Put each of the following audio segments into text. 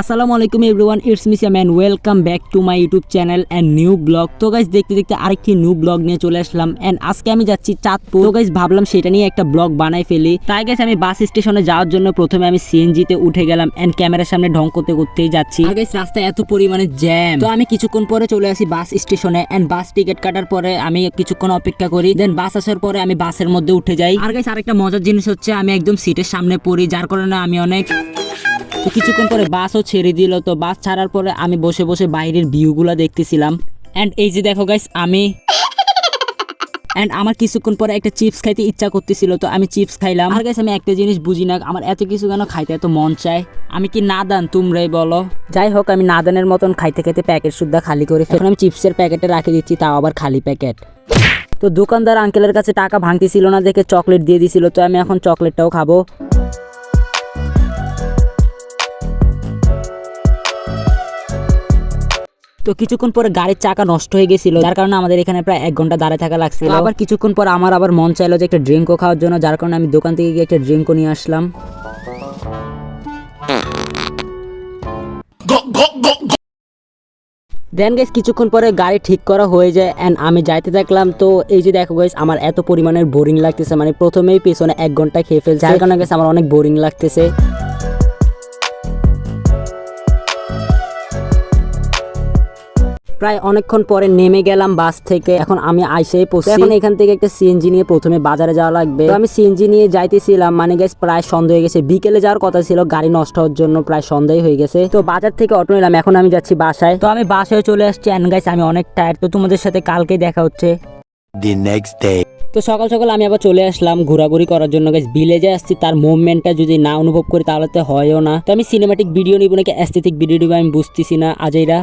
আসসালামু আলাইকুম everyone, it's me Sam and welcome back to my YouTube channel and new blog. তো guys দেখতে দেখতে আরেকটি নিউ ব্লগ নিয়ে চলে আসলাম এন্ড আজকে আমি যাচ্ছি চাঁদপুর। তো গাইস ভাবলাম সেটা নিয়ে একটা ব্লগ বানাই ফেলি। তাই গাইস আমি বাস স্টেশনে যাওয়ার জন্য প্রথমে আমি সিএনজি-তে উঠে গেলাম এন্ড ক্যামেরার সামনে ঢং করতে করতেই যাচ্ছি। আর গাইস রাস্তায় এত পরিমাণে জ্যাম, তো আমি কিছুক্ষণ পরে চলে আসি বাস স্টেশনে এন্ড বাস টিকিট কাটার পরে আমি কিছুক্ষণ অপেক্ষা করি, দেন বাস আসার পরে আমি বাসের মধ্যে উঠে যাই। আর গাইস আরেকটা মজার জিনিস হচ্ছে আমি একদম সিটের সামনে পড়ি, যার কারণে আমি অনেক তো কিছুক্ষণ পরে বাসও ছেড়ে দিল। তো বাস ছাড়ার পরে আমি বসে বসে বাইরের ভিউগুলো দেখতেছিলাম এন্ড এই যে দেখো গাইস এন্ড আমার কিছুক্ষণ পরে একটা চিপস খাইতে ইচ্ছা করতেছিল, তো আমি চিপস খাইলাম। আর গাইস আমি একটা জিনিস বুঝি না, আমার এত কিছু কেন খাইতে এত মন চায়। আমি কি নাদান, তোমরাই বলো। যাই হোক আমি নাদানের মতন খাইতে খাইতে প্যাকেট সুদ্ধা খালি করে এখন আমি চিপসের প্যাকেটে রাখে দিচ্ছি, তাও আবার খালি প্যাকেট। তো দোকানদার আঙ্কেলের কাছে টাকা ভাঙতেছিল না দেখে চকলেট দিয়ে দিছিল, তো আমি এখন চকলেটটাও খাবো। তো কিছুক্ষণ পরে গাড়ির চাকা নষ্ট হয়ে গেছিল, যার কারণে আমাদের এখানে প্রায় 1 ঘন্টা দাঁড়ায় থাকা লাগছিল। আবার কিছুক্ষণ পর আমার আবার মন চাইলো যে একটা ড্রিঙ্কও খাওয়ার জন্য, যার কারণে আমি দোকান থেকে গিয়ে একটা ড্রিঙ্কও নিয়ে আসলাম। দেন গাইস কিছুক্ষণ পরে গাড়ি ঠিক করা হয়ে যায় এন্ড আমি যাইতে থাকলাম। তো এই যে দেখো গাইস আমার এত পরিমাণের বোরিং লাগতেছে, মানে প্রথমেই পেছনে 1 ঘন্টা খেয়ে ফেলছে, যার কারণে গাইস আমার অনেক বোরিং লাগতেছে। প্রায় অনেকক্ষণ পরে নেমে গেলাম বাস থেকে, এখন আমি আইসেই পড়ছি। এখন এখান থেকে একটা সিএনজি নিয়ে প্রথমে বাজারে যাওয়া লাগবে। তো আমি সিএনজি নিয়ে যাইতেছিলাম, মানে গাইস প্রায় সন্ধ্যা হয়ে গেছে, বিকেলে যাওয়ার কথা ছিল, গাড়ি নষ্ট হওয়ার জন্য প্রায় সন্ধ্যাই হয়ে গেছে। তো বাজার থেকে অটো নিলাম, এখন আমি যাচ্ছি বাসায়। তো আমি বাসায় চলে আসছি এন্ড গাইস আমি অনেক টায়ার্ড। তো তোমাদের সাথে কালকে দেখা হচ্ছে the next day. তো সকাল সকাল আমি আবার চলে আসলাম ঘোরাঘুরি করার জন্য। গাইস ভিলেজে আসছি, তার মুভমেন্টটা যদি না অনুভব করি তাহলে তো হয়ও না। তো আমি সিনেমাটিক ভিডিও নিব নাকি অ্যাস্থেটিক ভিডিও নিব আমি বুঝতেছি না আজইরা।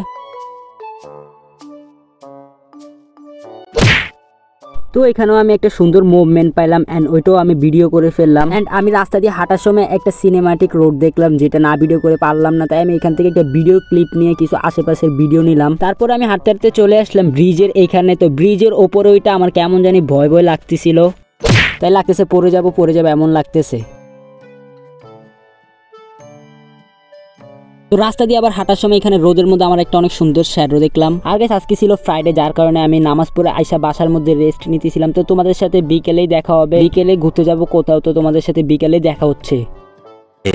তো এখানেও আমি একটা সুন্দর মুভমেন্ট পাইলাম এন্ড ওইটাও আমি ভিডিও করে ফেললাম। এন্ড আমি রাস্তা দিয়ে হাঁটার সময় একটা সিনেমাটিক রোড দেখলাম, যেটা না ভিডিও করে পারলাম না, তাই আমি এখান থেকে একটা ভিডিও ক্লিপ নিয়ে কিছু আশেপাশের ভিডিও নিলাম। তারপর আমি হাঁটতে হাঁটতে চলে আসলাম ব্রিজের এইখানে। তো ব্রিজের ওপরে ওইটা আমার কেমন জানি ভয় ভয় লাগতেছিল, তাই লাগতেছে পড়ে যাবো এমন লাগতেছে। তো রাস্তা দিয়ে আবার হাঁটার সময় এখানে রোদের মধ্যে আমার একটা অনেক সুন্দর শ্যাডো দেখলাম। আর গাইস আজকে ছিল ফ্রাইডে, যার কারণে আমি নামাজ পড়ে আইসা বাসার মধ্যে রেস্ট নিতেছিলাম। তো তোমাদের সাথে বিকেলেই দেখা হবে, বিকেলে ঘুরতে যাব কোথাও। তো তোমাদের সাথে বিকেলেই দেখা হচ্ছে।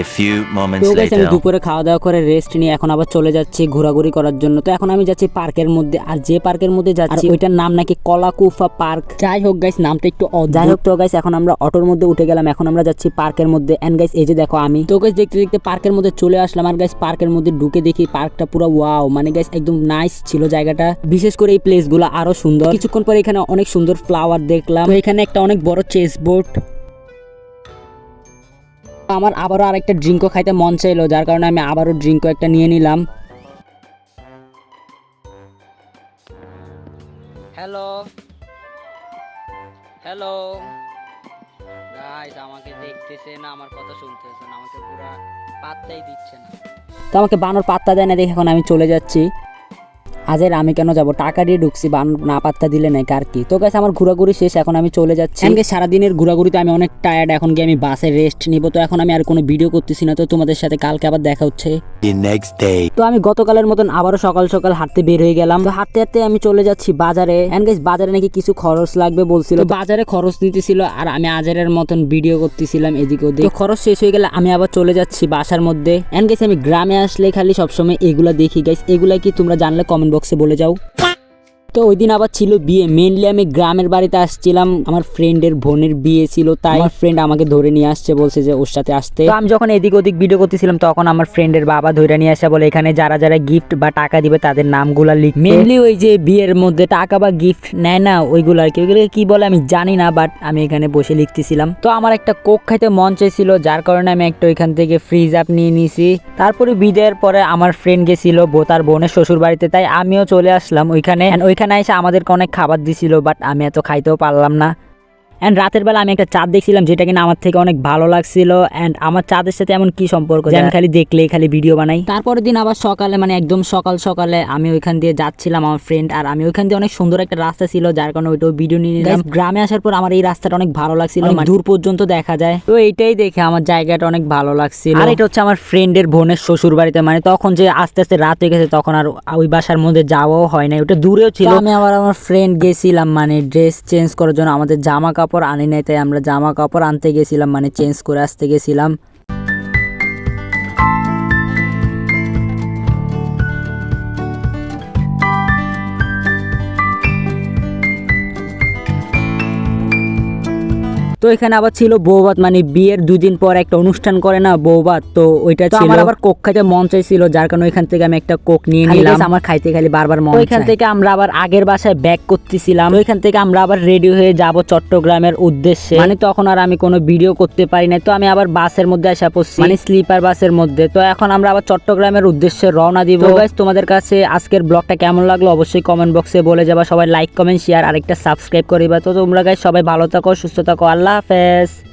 A few moments তো গাইস আমি later. দুপুরে খাওয়া দাওয়া করে রেস্ট নিয়ে এখন আবার চলে যাচ্ছি ঘোরাঘুরি করার জন্য। তো এখন আমি যাচ্ছি পার্কের মধ্যে, আর যে পার্কের মধ্যে যাচ্ছি ওইটার নাম নাকি কলাকুফা পার্ক। যাই হোক গাইস নামটা একটু যাই হোক। তো গাইস এখন আমরা অটোর মধ্যে উঠে গেলাম, এখন আমরা যাচ্ছি পার্কের মধ্যে। এন্ড গাইস এই যে দেখো আমি তো গাইস দেখতে দেখতে পার্কের মধ্যে চলে আসলাম। আর গাইস পার্কের মধ্যে ঢুকে দেখি পার্কটা পুরো ওয়াও, মানে গাইস একদম নাইস ছিল জায়গাটা, বিশেষ করে এই প্লেসগুলো আরো সুন্দর। কিছুক্ষণ পরে এখানে অনেক সুন্দর ফ্লাওয়ার দেখলাম। তো এখানে একটা অনেক বড় চেস বোর্ড। আমার আবারও আরেকটা ড্রিঙ্কও খাইতে মন চাইলো, যার কারণে আমি আবারও ড্রিঙ্কও একটা নিয়ে নিলাম। হ্যালো হ্যালো গাইস, আমাকে দেখতেছে না, আমার কথা শুনতেছে না, আমাকে পুরো পাত্তাই দিচ্ছে না। তো আমাকে বানর পাত্তা দেয় না দেখে এখন আমি চলে যাচ্ছি। আজের আমি কেন যাব, টাকা দিয়ে ঢুকছি, বানর না পাত্তা দিলে নাই কার কি। তো গাইস আমার ঘোরাঘুরি শেষ, এখন আমি চলে যাচ্ছি। সারাদিনের ঘোরাঘুরিতে আমি অনেক টায়ার্ড, এখন গিয়ে আমি বাসে রেস্ট নিব। তো এখন আমি আর কোনো ভিডিও করতেছি না। তো তোমাদের সাথে কালকে আবার দেখা হচ্ছে The next day. তো আমি গতকালের মতন আবারও সকাল সকাল হাঁটতে বের হয়ে গেলাম। তো হাঁটতে হাঁটতে আমি চলে যাচ্ছি বাজারে। এন্ড গাইস বাজারে নাকি কিছু খরচ লাগবে বলছিল, তো বাজারে খরচ দিতেছিল আর আমি আজারের মতন ভিডিও করতেছিলাম এদিক ওদিক। তো খরচ শেষ হয়ে গেলে আমি আবার চলে যাচ্ছি বাসার মধ্যে। এন্ড গাইস আমি গ্রামে আসলে খালি সবসময় এগুলা দেখি। গাইস এগুলা কি তোমরা জানলে কমেন্ট বক্সে বলে যাও। তো ওই দিন আবার ছিল বিয়ে, মেইনলি আমি গ্রামের বাড়িতে আসছিলাম, আমার ফ্রেন্ডের বোনের বিয়ে ছিল, তাই আমার ফ্রেন্ড আমাকে ধরে নিয়ে আসছে, বলছে যে ওর সাথে আসতে। তো আমি যখন এদিক ওদিক ভিডিও করতেছিলাম তখন আমার ফ্রেন্ডের বাবা ধরে নিয়ে আসা, বলে এখানে যারা যারা গিফট বা টাকা দিবে তাদের নামগুলা লিখ। মেইনলি ওই যে বিয়ের মধ্যে টাকা বা গিফট নেয় না ওইগুলো আর কি, ওইগুলো কি বলে আমি জানি না, বাট আমি এখানে বসে লিখতেছিলাম। তো আমার একটা কোক খাইতে মন চাইছিল, যার কারণে আমি একটা ওইখান থেকে ফ্রিজ আপ নিয়ে নিছি। তারপরে বিদায়ের পরে আমার ফ্রেন্ড গেছিল তার বোনের শ্বশুর বাড়িতে, তাই আমিও চলে আসলাম ওইখানে। ওইখানে এসে আমাদেরকে অনেক খাবার দিছিল, বাট আমি এত খাইতেও পারলাম না। এন্ড রাতের বেলা আমি একটা চাঁদ দেখছিলাম যেটা কিনা আমার থেকে অনেক ভালো লাগছিল। এন্ড আমার চাঁদের সাথে এমন কি সম্পর্ক যে আমি খালি দেখলেই খালি ভিডিও বানাই। তারপরের দিন আবার সকালে মানে একদম সকাল সকালে আমি ওইখান দিয়ে যাচ্ছিলাম আমার ফ্রেন্ড আর আমি ওইখান দিয়ে অনেক সুন্দর একটা রাস্তা ছিল যার কারণে ওইটাও ভিডিও নিয়ে নিলাম। গ্রামে আসার পর আমার এই রাস্তাটা অনেক ভালো লাগছিল, মানে দূর পর্যন্ত দেখা যায়। তো এইটাই দেখে আমার জায়গাটা অনেক ভালো লাগছিল। আর এটা হচ্ছে আমার ফ্রেন্ডের বোনের শ্বশুর বাড়িতে, মানে তখন যে আস্তে আস্তে রাত হয়ে গেছে তখন আর ওই বাসার মধ্যে যাওয়াও হয় না, ওটা দূরেও ছিল। আমি আবার আমার ফ্রেন্ড গেছিলাম মানে ড্রেস চেঞ্জ করার জন্য, আমাদের জামা কাপড় আনি নাই তাই আমরা জামা কাপড় আনতে গেছিলাম, মানে চেঞ্জ করে আসতে গেছিলাম। তো এখানে আবার ছিল বৌভাত, মানে বিয়ের 2 দিন পর একটা অনুষ্ঠান করে না বৌভাত, তো ওইটা ছিল। আমার আবার কোক খাইতে মন চাইছিল যার কারণে ওইখান থেকে আমি একটা কোক নিয়ে নিলাম। আমার খাইতে খালি বারবার মন চায়। ওইখান থেকে আমরা আবার আগের বাসায় ব্যাক করতেছিলাম। ওইখান থেকে আমরা আবার রেডি হয়ে যাব চট্টগ্রামের উদ্দেশ্যে। মানে তখন আর আমি কোনো ভিডিও করতে পারি না, তো আমি আবার বাসের মধ্যে আসা পড়ছি, মানে স্লিপার বাসের মধ্যে। তো এখন আমরা আবার চট্টগ্রামের উদ্দেশ্যে রওনা দিব। তো গাইস তোমাদের কাছে আজকের ব্লগটা কেমন লাগলো অবশ্যই কমেন্ট বক্সে বলে যাবা। সবাই লাইক কমেন্ট শেয়ার আর একটা সাবস্ক্রাইব করিবা। তো তোমরা গাইস সবাই ভালো থাকো, সুস্থ থাকো, আল্লাহ হাফেজ।